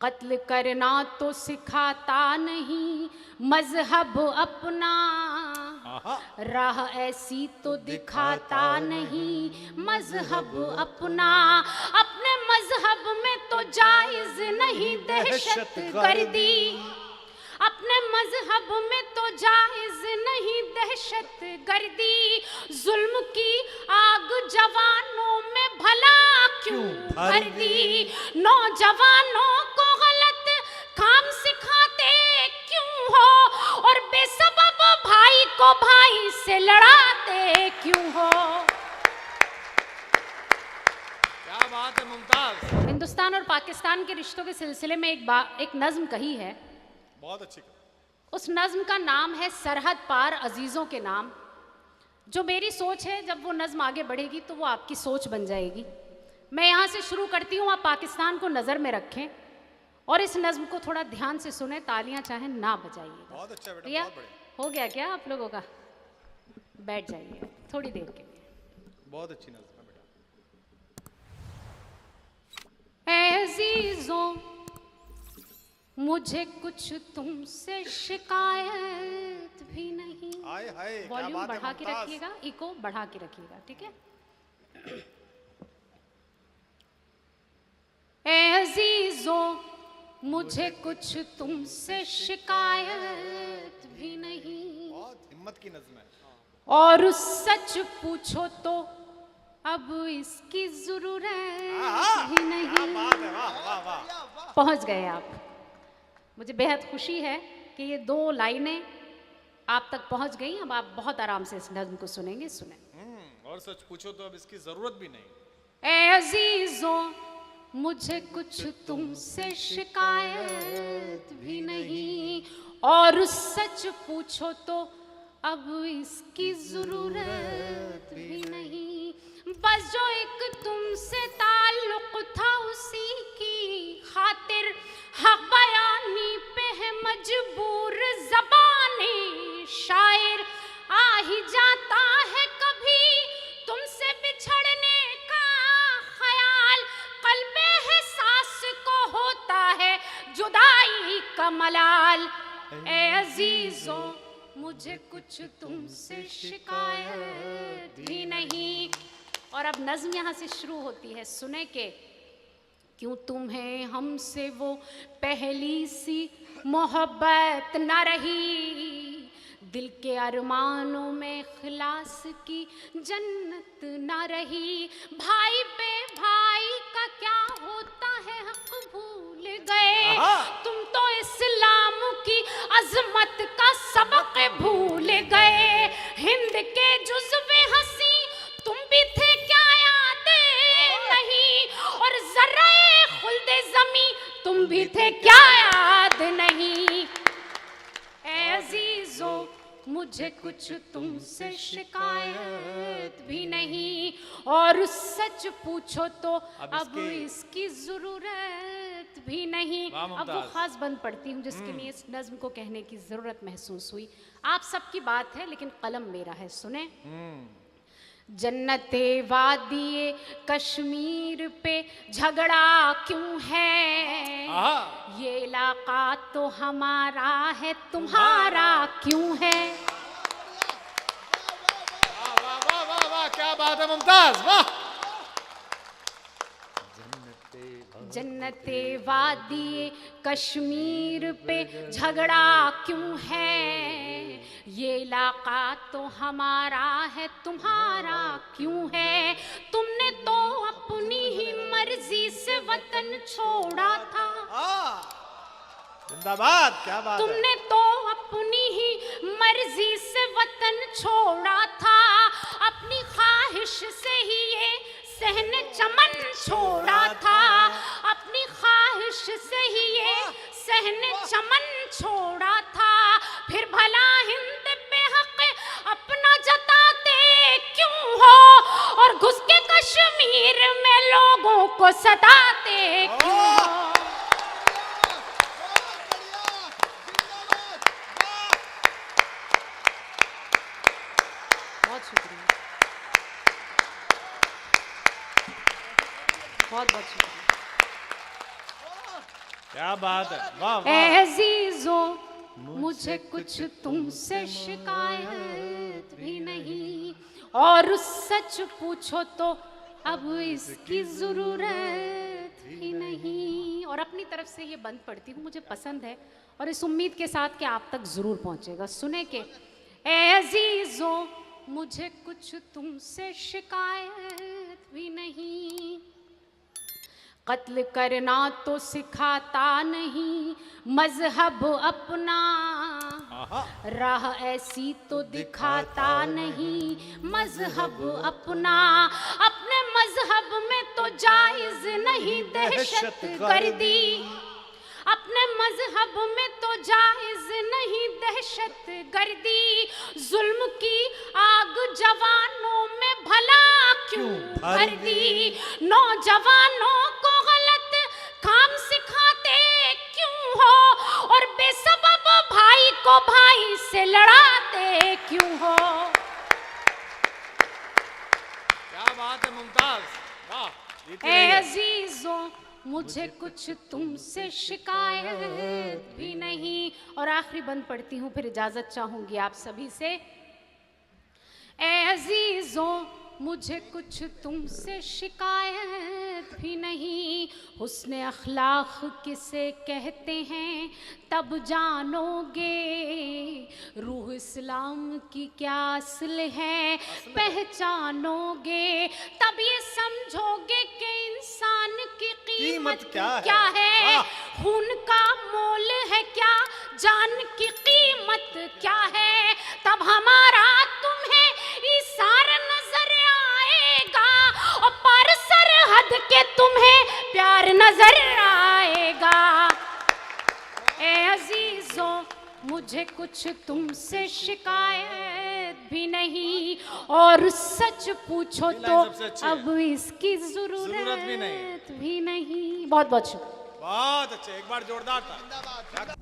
कत्ल करना तो सिखाता नहीं मजहब अपना, राह ऐसी तो दिखाता नहीं मजहब अपना। अपने मजहब में तो जायज नहीं दहशत गर्दी, अपने मजहब में तो जायज नहीं दहशत गर्दी। जुल्म की आग जवानों में भला क्यों भर दी, नौजवानों को गलत काम सिखाते क्यों हो, और बेसबब भाई को भाई से लड़ाते क्यों हो। क्या बात है मुमताज। हिंदुस्तान और पाकिस्तान के रिश्तों के सिलसिले में एक नज्म कही है, बहुत अच्छी। उस नज्म का नाम है सरहद पार अजीज़ों के नाम। जो मेरी सोच है, जब वो नज्म आगे बढ़ेगी तो वो आपकी सोच बन जाएगी। मैं यहाँ से शुरू करती हूँ, आप पाकिस्तान को नज़र में रखें और इस नज्म को थोड़ा ध्यान से सुने, तालियां चाहे ना बजाइएगा। बहुत अच्छा बेटा, भैया बहुत बढ़िया। हो गया क्या आप लोगों का? बैठ जाइए थोड़ी देर के लिए। बहुत अच्छी नज्म है बेटा। ऐ अजीजों मुझे कुछ तुमसे शिकायत भी नहीं। हाय हाय, क्या वॉल्यूम बात है बढ़ा के मुमताज। रखिएगा, इको बढ़ा के रखिएगा, ठीक है। ऐ अजीजों मुझे कुछ तुमसे शिकायत भी नहीं, बहुत हिम्मत की नज्म है। और उस सच पूछो तो अब इसकी जरूरत ही नहीं। क्या बात है, वाह वाह वाह। पहुंच गए आप। मुझे बेहद खुशी है कि ये 2 लाइनें आप तक पहुंच गई। अब आप बहुत आराम से इस नज्म को सुनेंगे। सुने। और सच पूछो तो अब इसकी जरूरत भी नहीं। ऐ अजीजों मुझे कुछ तुमसे शिकायत भी नहीं, और उस सच पूछो तो अब इसकी जरूरत भी नहीं। बस जो एक तुमसे ताल्लुक था उसी की खातिर हक बयानी पे है मजबूर ज़बाने शायर। आ ही जाता है कभी तुमसे बिछड़ने का ख्याल, कल्बे है सांस को होता है जुदाई का मलाल। ऐ अजीजों मुझे कुछ तुमसे शिकायत भी नहीं। और अब नज्म यहाँ से शुरू होती है, सुने के। क्यों तुम्हें हमसे वो पहली सी मोहब्बत न रही, दिल के अरमानों में खिलास की जन्नत न रही। भाई पे भाई का क्या होता है हक भूल गए, तुम तो इस्लाम की अजमत का सबक भूल गए। हिंद के जुज़्वे हंसी तुम भी थे क्या याद नहीं, और ज़र्रे खुल्दे ज़मी तुम भी थे क्या याद नहीं। ऐ अजीजों मुझे कुछ तुमसे शिकायत भी नहीं, और सच पूछो तो अब इसकी जरूरत भी नहीं। अब वो खास बंद पढ़ती हूँ जिसके लिए इस नज्म को कहने की जरूरत महसूस हुई। आप सबकी बात है लेकिन कलम मेरा है, सुने। जन्नते वादिए कश्मीर पे झगड़ा क्यों है, ये इलाका तो हमारा है तुम्हारा क्यों है। वाह वाह वाह वाह वाह, क्या बात है मुमताज, वाह। जन्नते वादिए कश्मीर पे झगड़ा क्यों है, ये इलाका तो हमारा है तुम्हारा क्यों है। तुमने तो अपनी ही मर्जी से वतन छोड़ा था, जिंदाबाद, क्या बात है। तुमने तो अपनी ही मर्जी से वतन छोड़ा था, अपनी ख्वाहिश से ही ये सहने चमन छोड़ा था, अपनी ख्वाहिश से ही ये सहने चमन छोड़ा था। फिर भला हिंद पे हक अपना जताते क्यों हो, और घुस के कश्मीर में लोगों को सताते क्यों हो। बहुत शुक्रिया, बहुत बहुत शुक्रिया। क्या क्या बात है, वाह ए वाह। अजीजों मुझे कुछ तुमसे शिकायत भी नहीं, और सच पूछो तो अब इसकी जरूरत भी नहीं। और अपनी तरफ से ये बंद पढ़ती हूँ, मुझे पसंद है और इस उम्मीद के साथ कि आप तक जरूर पहुंचेगा। सुने के ए अजीजों मुझे कुछ तुमसे शिकायत भी नहीं, कत्ल करना तो सिखाता नहीं मजहब अपना, राह ऐसी तो दिखाता नहीं मजहब अपना, अपने मजहब में तो जायज नहीं दहशत गर्दी, अपने मजहब में तो जायज नहीं दहशत गर्दी, जुल्म की आग जवानों में भला क्यों भर दी, नौजवानों को गलत काम सिखाते क्यों हो, और बेसबब भाई को भाई से लड़ाते क्यों हो। क्या बात है मुमताज, वाह। जीती ए रही है। अजीजों मुझे कुछ तुमसे शिकायत भी नहीं। और आखिरी बंद पढ़ती हूँ, फिर इजाजत चाहूंगी आप सभी से। ए अजीजों मुझे कुछ तुमसे शिकायत भी नहीं, हुस्न अखलाक किसे कहते हैं तब जानोगे, रूह इस्लाम की क्या असल है पहचानोगे, तब ये समझोगे कि इंसान की कीमत क्या है, खून का मोल है क्या, जान की कीमत क्या है, तब हमारा तुम्हें इसार नजर आएगा, और पार सरहद के तुम्हें प्यार नजर आएगा। ए अजीजों मुझे कुछ तुमसे शिकायत भी नहीं, और सच पूछो तो अब इसकी जरूरत भी नहीं। बहुत बहुत शुक्रिया। बहुत अच्छे, एक बार जोरदार था।